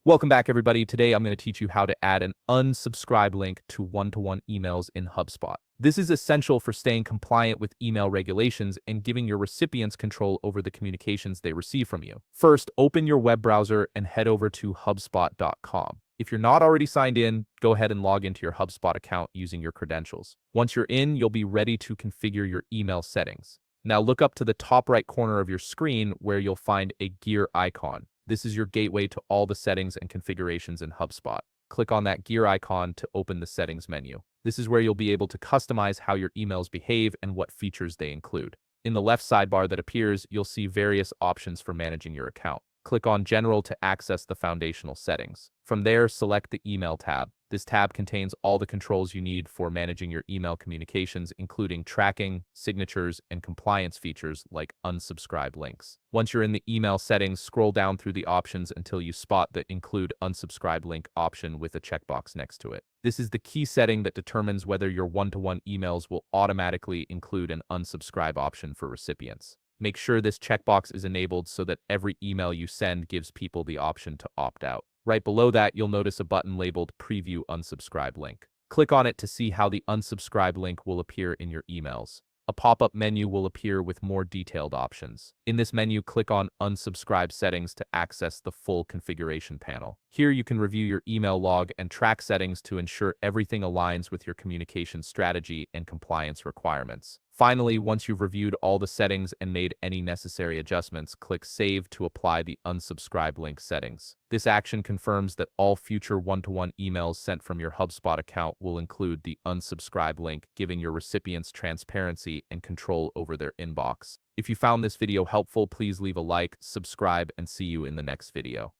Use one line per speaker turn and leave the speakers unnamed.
Welcome back, everybody. Today, I'm going to teach you how to add an unsubscribe link to one-to-one emails in HubSpot. This is essential for staying compliant with email regulations and giving your recipients control over the communications they receive from you. First, open your web browser and head over to HubSpot.com. If you're not already signed in, go ahead and log into your HubSpot account using your credentials. Once you're in, you'll be ready to configure your email settings. Now look up to the top right corner of your screen where you'll find a gear icon. This is your gateway to all the settings and configurations in HubSpot. Click on that gear icon to open the settings menu. This is where you'll be able to customize how your emails behave and what features they include. In the left sidebar that appears, you'll see various options for managing your account. Click on General to access the foundational settings. From there, select the Email tab. This tab contains all the controls you need for managing your email communications, including tracking, signatures, and compliance features like unsubscribe links. Once you're in the email settings, scroll down through the options until you spot the Include Unsubscribe Link option with a checkbox next to it. This is the key setting that determines whether your one-to-one emails will automatically include an unsubscribe option for recipients. Make sure this checkbox is enabled so that every email you send gives people the option to opt out. Right below that, you'll notice a button labeled Preview Unsubscribe Link. Click on it to see how the unsubscribe link will appear in your emails. A pop-up menu will appear with more detailed options. In this menu, click on Unsubscribe Settings to access the full configuration panel. Here you can review your email log and track settings to ensure everything aligns with your communication strategy and compliance requirements. Finally, once you've reviewed all the settings and made any necessary adjustments, click Save to apply the unsubscribe link settings. This action confirms that all future one-to-one emails sent from your HubSpot account will include the unsubscribe link, giving your recipients transparency and control over their inbox. If you found this video helpful, please leave a like, subscribe, and see you in the next video.